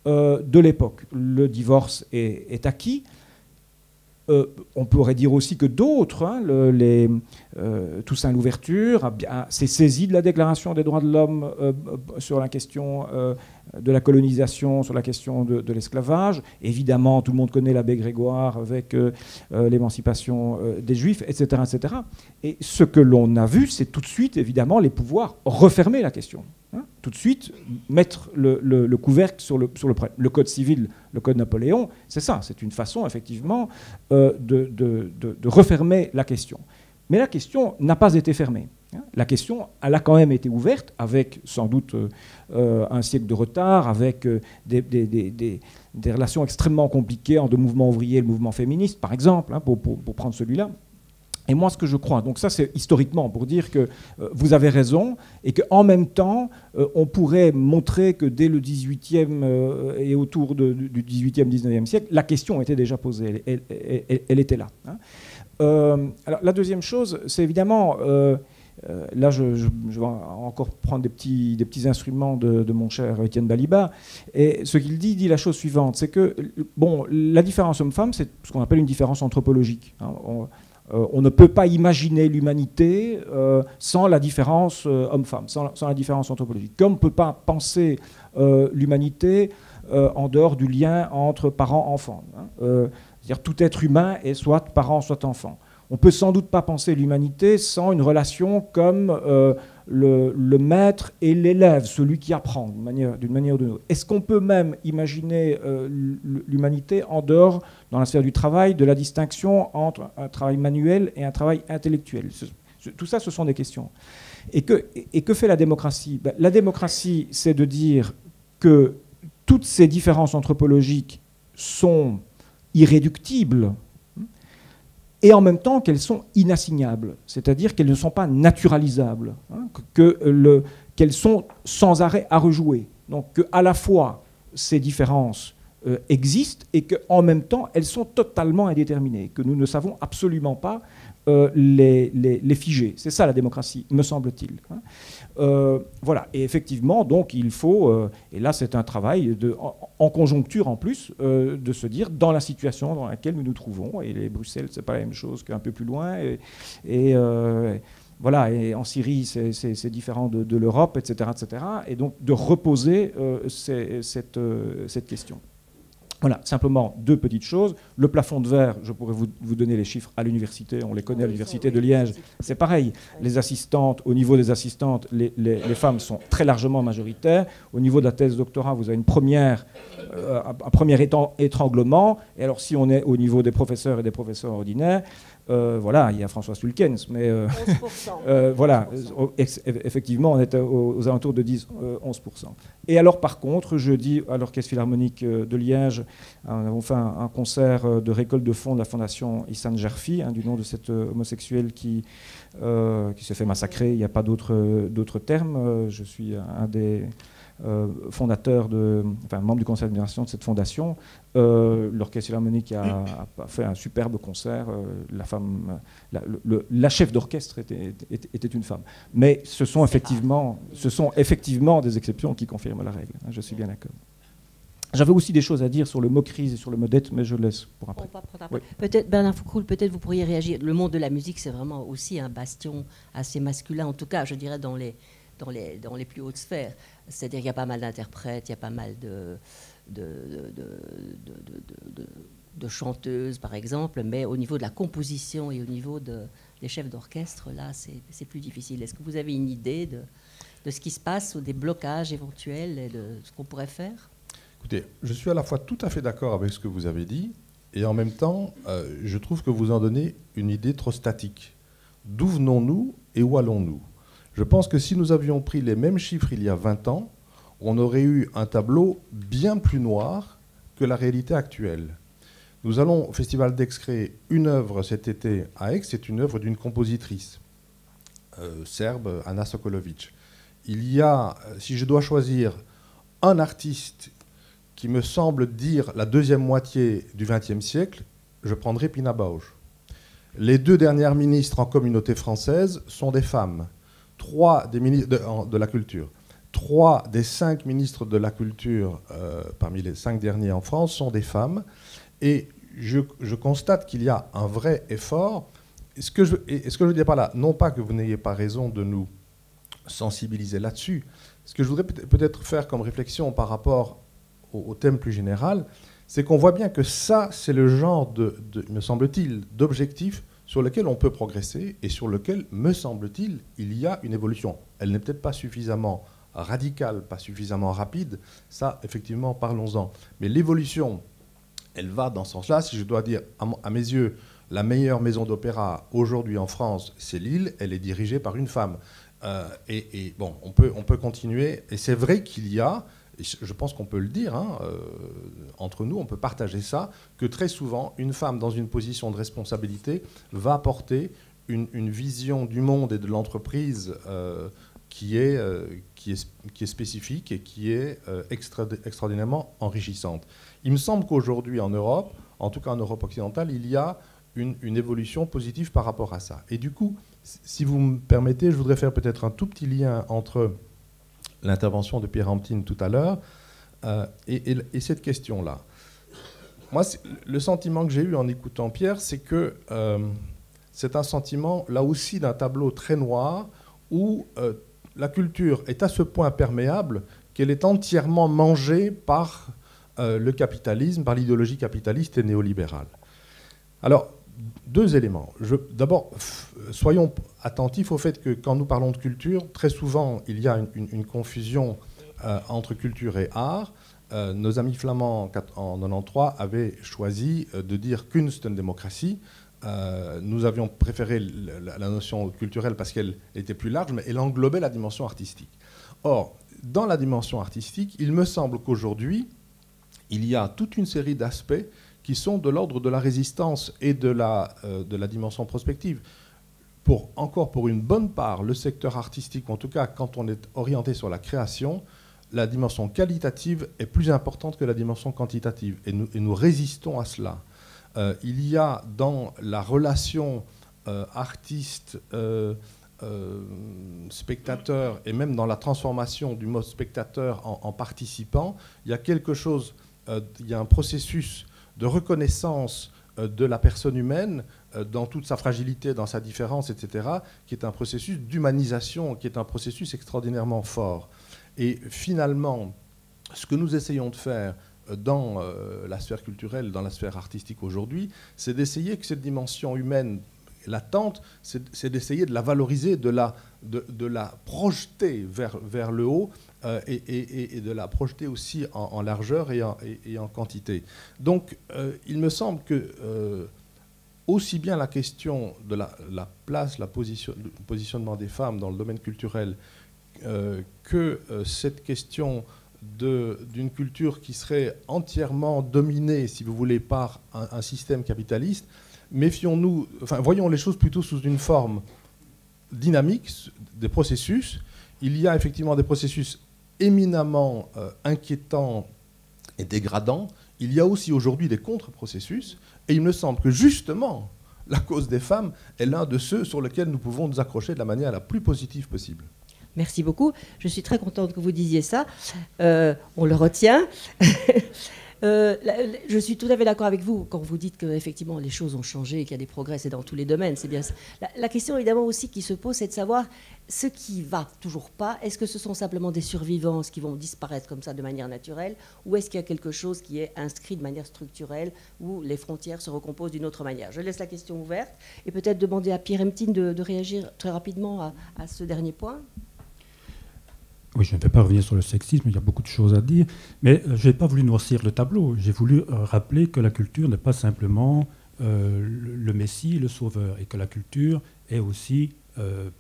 de l'époque. Le divorce est acquis. On pourrait dire aussi que d'autres, Toussaint Louverture s'est saisi de la Déclaration des droits de l'homme sur la question de la colonisation, sur la question de l'esclavage. Évidemment, tout le monde connaît l'abbé Grégoire avec l'émancipation des Juifs, etc., etc. Et ce que l'on a vu, c'est tout de suite, évidemment, les pouvoirs refermer la question. Tout de suite, mettre le couvercle sur le problème. Le Code civil, le Code Napoléon, c'est ça. C'est une façon, effectivement, de refermer la question. Mais la question n'a pas été fermée. La question, elle a quand même été ouverte, avec sans doute un siècle de retard, avec des relations extrêmement compliquées entre le mouvement ouvrier et le mouvement féministe, par exemple, pour prendre celui-là. Et moi, ce que je crois, donc ça c'est historiquement pour dire que vous avez raison, et qu'en même temps, on pourrait montrer que dès le 18e et autour du 18e, 19e siècle, la question était déjà posée, elle était là. Alors la deuxième chose, c'est évidemment, là je vais encore prendre des petits instruments de mon cher Étienne Balibar, et ce qu'il dit la chose suivante, c'est que bon, la différence homme-femme, c'est ce qu'on appelle une différence anthropologique. On ne peut pas imaginer l'humanité sans la différence homme-femme, sans la différence anthropologique. Comme on ne peut pas penser l'humanité en dehors du lien entre parents-enfants. C'est-à-dire tout être humain est soit parent, soit enfant. On ne peut sans doute pas penser l'humanité sans une relation comme le maître et l'élève, celui qui apprend d'une manière ou d'une autre. Est-ce qu'on peut même imaginer l'humanité en dehors, dans la sphère du travail, de la distinction entre un travail manuel et un travail intellectuel? Tout ça, ce sont des questions. Et que fait la démocratie? La démocratie, c'est de dire que toutes ces différences anthropologiques sont irréductibles, et en même temps qu'elles sont inassignables, c'est-à-dire qu'elles ne sont pas naturalisables, qu'elles sont sans arrêt à rejouer. Donc qu'à la fois ces différences existent et qu'en même temps elles sont totalement indéterminées, que nous ne savons absolument pas les figer. C'est ça la démocratie, me semble-t-il. Voilà. Et effectivement, donc il faut, et là c'est un travail en conjoncture en plus, de se dire dans la situation dans laquelle nous nous trouvons, et Bruxelles c'est pas la même chose qu'un peu plus loin, et voilà, et en Syrie c'est différent de l'Europe, etc., etc. Et donc de reposer cette question. Voilà, simplement deux petites choses. Le plafond de verre, je pourrais vous donner les chiffres à l'université, on les connaît à l'université de Liège. C'est pareil, les assistantes, au niveau des assistantes, les femmes sont très largement majoritaires. Au niveau de la thèse doctorat, vous avez un premier étranglement. Et alors si on est au niveau des professeurs et des professeurs ordinaires, voilà, il y a François Sulkens, mais 11%. Voilà, effectivement, on est aux alentours de 10-11%. Et alors, par contre, jeudi, à l'Orchestre Philharmonique de Liège, nous avons fait un concert de récolte de fonds de la fondation Ihsan Jarfi, du nom de cet homosexuel qui s'est fait massacrer. Il n'y a pas d'autres termes. Je suis un des fondateur, membre du conseil d'administration de cette fondation. L'Orchestre Philharmonique a fait un superbe concert. La chef d'orchestre était une femme. Mais ce sont effectivement des exceptions qui confirment la règle. Je suis bien d'accord. J'avais aussi des choses à dire sur le mot crise et sur le mot dette, mais je laisse pour après. Oui. Peut-être, Bernard Foucault, peut-être vous pourriez réagir. Le monde de la musique, c'est vraiment aussi un bastion assez masculin, en tout cas, je dirais, dans les plus hautes sphères. C'est-à-dire qu'il y a pas mal d'interprètes, il y a pas mal de chanteuses, par exemple, mais au niveau de la composition et au niveau des chefs d'orchestre, là, c'est plus difficile. Est-ce que vous avez une idée de ce qui se passe ou des blocages éventuels et de ce qu'on pourrait faire? Écoutez, je suis à la fois tout à fait d'accord avec ce que vous avez dit, et en même temps, je trouve que vous en donnez une idée trop statique. D'où venons-nous et où allons-nous? Je pense que si nous avions pris les mêmes chiffres il y a 20 ans, on aurait eu un tableau bien plus noir que la réalité actuelle. Nous allons au Festival d'Aix créer une œuvre cet été à Aix. C'est une œuvre d'une compositrice serbe, Ana Sokolovic. Il y a, si je dois choisir un artiste qui me semble dire la deuxième moitié du XXe siècle, je prendrai Pina Bausch. Les 2 dernières ministres en communauté française sont des femmes. 3 des ministres de la culture. 3 des 5 ministres de la culture, parmi les 5 derniers en France, sont des femmes. Et je constate qu'il y a un vrai effort. Ce que je veux dire par là, non pas que vous n'ayez pas raison de nous sensibiliser là-dessus. Ce que je voudrais peut-être faire comme réflexion par rapport au thème plus général, c'est qu'on voit bien que ça, c'est le genre me semble-t-il, d'objectif sur lequel on peut progresser et sur lequel, me semble-t-il, il y a une évolution. Elle n'est peut-être pas suffisamment radicale, pas suffisamment rapide, ça, effectivement, parlons-en. Mais l'évolution, elle va dans ce sens-là. Si je dois dire, à mes yeux, la meilleure maison d'opéra aujourd'hui en France, c'est Lille, elle est dirigée par une femme. Et bon, on peut continuer, et c'est vrai qu'il y a, et je pense qu'on peut le dire, entre nous, on peut partager ça, que très souvent, une femme dans une position de responsabilité va apporter une vision du monde et de l'entreprise qui est spécifique et qui est extraordinairement enrichissante. Il me semble qu'aujourd'hui, en Europe, en tout cas en Europe occidentale, il y a une évolution positive par rapport à ça. Et du coup, si vous me permettez, je voudrais faire peut-être un tout petit lien entre l'intervention de Pierre Amptine tout à l'heure et cette question-là. Moi, le sentiment que j'ai eu en écoutant Pierre, c'est que c'est un sentiment, là aussi, d'un tableau très noir où la culture est à ce point perméable qu'elle est entièrement mangée par le capitalisme, par l'idéologie capitaliste et néolibérale. Alors, 2 éléments. D'abord, soyons attentifs au fait que quand nous parlons de culture, très souvent, il y a une confusion entre culture et art. Nos amis flamands, en 93, avaient choisi de dire Kunst und Demokratie. Nous avions préféré la notion culturelle parce qu'elle était plus large, mais elle englobait la dimension artistique. Or, dans la dimension artistique, il me semble qu'aujourd'hui, il y a toute une série d'aspects qui sont de l'ordre de la résistance et de la dimension prospective. Pour une bonne part, le secteur artistique, en tout cas quand on est orienté sur la création, la dimension qualitative est plus importante que la dimension quantitative. Et nous résistons à cela. Il y a dans la relation artiste-spectateur et même dans la transformation du mode spectateur en participant, il y a quelque chose, il y a un processus de reconnaissance de la personne humaine dans toute sa fragilité, dans sa différence, etc., qui est un processus d'humanisation, qui est un processus extraordinairement fort. Et finalement, ce que nous essayons de faire dans la sphère culturelle, dans la sphère artistique aujourd'hui, c'est d'essayer que cette dimension humaine latente, c'est d'essayer de la valoriser, de la projeter vers le haut et de la projeter aussi en largeur et en quantité. Donc, il me semble que aussi bien la question de la place, le positionnement des femmes dans le domaine culturel que cette question d'une culture qui serait entièrement dominée, si vous voulez, par un système capitaliste, méfions-nous, voyons les choses plutôt sous une forme dynamique, des processus. Il y a effectivement des processus éminemment inquiétants et dégradants. Il y a aussi aujourd'hui des contre-processus. Et il me semble que justement, la cause des femmes est l'un de ceux sur lesquels nous pouvons nous accrocher de la manière la plus positive possible. Merci beaucoup. Je suis très contente que vous disiez ça. On le retient. Je suis tout à fait d'accord avec vous quand vous dites qu'effectivement les choses ont changé, qu'il y a des progrès, c'est dans tous les domaines, c'est bien ça. La question évidemment aussi qui se pose, c'est de savoir ce qui va toujours pas. Est-ce que ce sont simplement des survivances qui vont disparaître comme ça de manière naturelle, ou est-ce qu'il y a quelque chose qui est inscrit de manière structurelle, où les frontières se recomposent d'une autre manière? Je laisse la question ouverte et peut-être demander à Pierre Emtine de réagir très rapidement à ce dernier point. Oui, je ne vais pas revenir sur le sexisme, il y a beaucoup de choses à dire, mais je n'ai pas voulu noircir le tableau. J'ai voulu rappeler que la culture n'est pas simplement le Messie, le Sauveur, et que la culture est aussi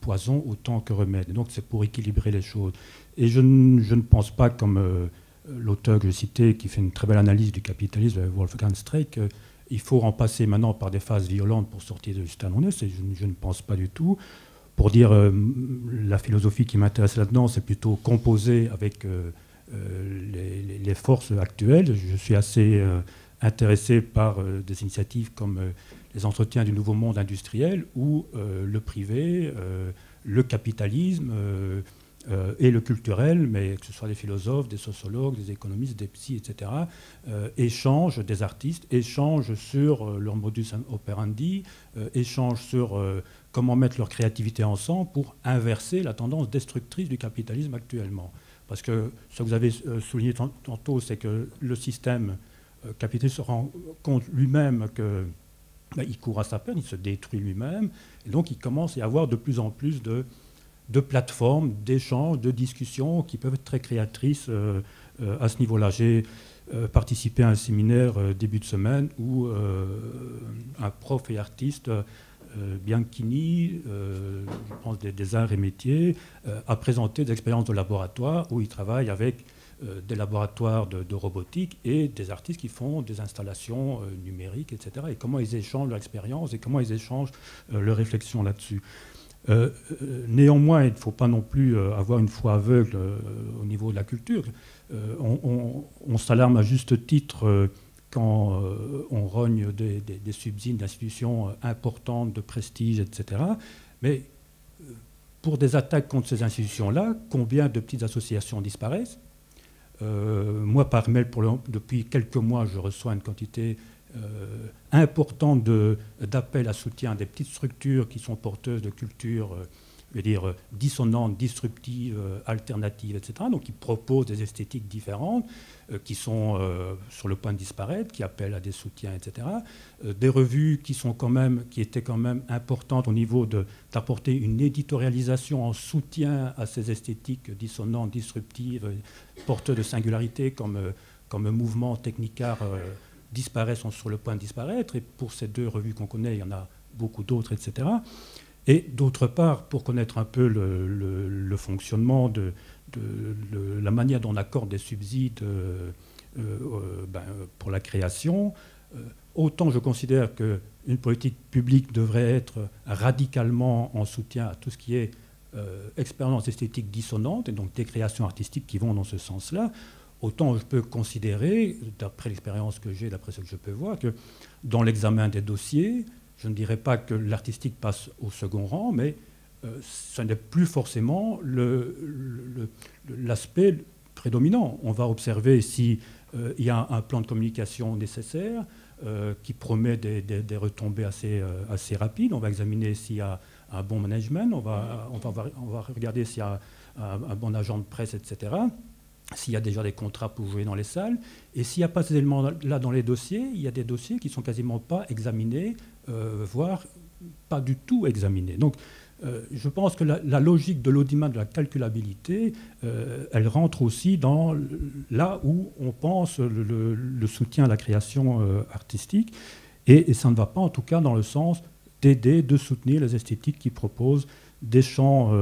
poison autant que remède. Et donc c'est pour équilibrer les choses. Et je ne pense pas, comme l'auteur que je citais, qui fait une très belle analyse du capitalisme, Wolfgang Streeck, qu'il faut en passer maintenant par des phases violentes pour sortir de Justin Honest, et je ne pense pas du tout. Pour dire, la philosophie qui m'intéresse là-dedans, c'est plutôt composer avec les forces actuelles. Je suis assez intéressé par des initiatives comme les entretiens du nouveau monde industriel, où le privé, le capitalisme et le culturel, mais que ce soit des philosophes, des sociologues, des économistes, des psys, etc., échangent, des artistes, échangent sur leur modus operandi, échangent sur comment mettre leur créativité ensemble pour inverser la tendance destructrice du capitalisme actuellement. Parce que ce que vous avez souligné tantôt, c'est que le système capitaliste se rend compte lui-même qu'il court à sa peine, il se détruit lui-même, et donc il commence à y avoir de plus en plus de plateformes, d'échanges, de discussions qui peuvent être très créatrices à ce niveau-là. J'ai participé à un séminaire début de semaine où un prof et artiste, Bianchini, je pense des arts et métiers, a présenté des expériences de laboratoire où il travaille avec des laboratoires de robotique et des artistes qui font des installations numériques, etc. Et comment ils échangent leur expérience et comment ils échangent leurs réflexions là-dessus. Néanmoins, il ne faut pas non plus avoir une foi aveugle au niveau de la culture. On s'alarme à juste titre quand on rogne des subsides d'institutions importantes, de prestige, etc. Mais pour des attaques contre ces institutions-là, combien de petites associations disparaissent? Moi, par mail, depuis quelques mois, je reçois une quantité importante d'appels à soutien des petites structures qui sont porteuses de culture, je veux dire, dissonantes, disruptives, alternatives, etc. Donc, qui proposent des esthétiques différentes, qui sont sur le point de disparaître, qui appellent à des soutiens, etc. Des revues qui étaient quand même importantes au niveau d'apporter une éditorialisation en soutien à ces esthétiques dissonantes, disruptives, porteuses de singularité, comme Mouvement, Technicart, disparaissent, sont sur le point de disparaître. Et pour ces deux revues qu'on connaît, il y en a beaucoup d'autres, etc. Et d'autre part, pour connaître un peu le fonctionnement de la manière dont on accorde des subsides pour la création, autant je considère qu'une politique publique devrait être radicalement en soutien à tout ce qui est expérience esthétique dissonante, et donc des créations artistiques qui vont dans ce sens-là, autant je peux considérer, d'après l'expérience que j'ai, d'après ce que je peux voir, que dans l'examen des dossiers, je ne dirais pas que l'artistique passe au second rang, mais ce n'est plus forcément l'aspect prédominant. On va observer s'il y a un plan de communication nécessaire qui promet des retombées assez rapides. On va examiner s'il y a un bon management, on va regarder s'il y a un bon agent de presse, etc., s'il y a déjà des contrats pour jouer dans les salles. Et s'il n'y a pas ces éléments-là dans les dossiers, il y a des dossiers qui ne sont quasiment pas examinés, voire pas du tout examinés. Donc, je pense que la logique de l'audimat, de la calculabilité, elle rentre aussi dans là où on pense le soutien à la création artistique. Et ça ne va pas, en tout cas, dans le sens d'aider, de soutenir les esthétiques qui proposent des champs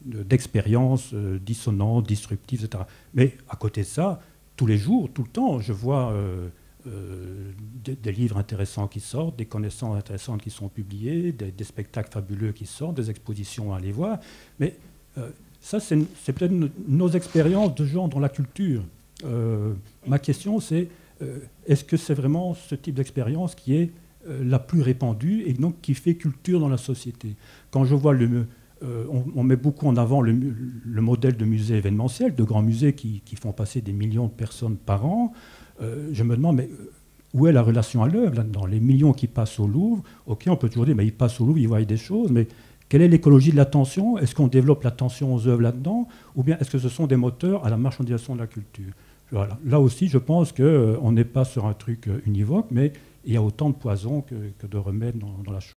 d'expériences dissonantes, disruptives, etc. Mais à côté de ça, tous les jours, tout le temps, je vois des livres intéressants qui sortent, des connaissances intéressantes qui sont publiées, des spectacles fabuleux qui sortent, des expositions à aller voir. Mais ça, c'est peut-être nos expériences de gens dans la culture. Ma question, c'est est-ce que c'est vraiment ce type d'expérience qui est la plus répandue et donc qui fait culture dans la société? Quand je vois on met beaucoup en avant le modèle de musée événementiel, de grands musées qui font passer des millions de personnes par an. Je me demande, mais où est la relation à l'œuvre là-dedans? Les millions qui passent au Louvre, ok, on peut toujours dire, mais ils passent au Louvre, ils voient des choses, mais quelle est l'écologie de l'attention? Est-ce qu'on développe l'attention aux œuvres là-dedans? Ou bien est-ce que ce sont des moteurs à la marchandisation de la culture? Voilà. Là aussi, je pense qu'on n'est pas sur un truc univoque, mais il y a autant de poison que de remèdes dans la chose.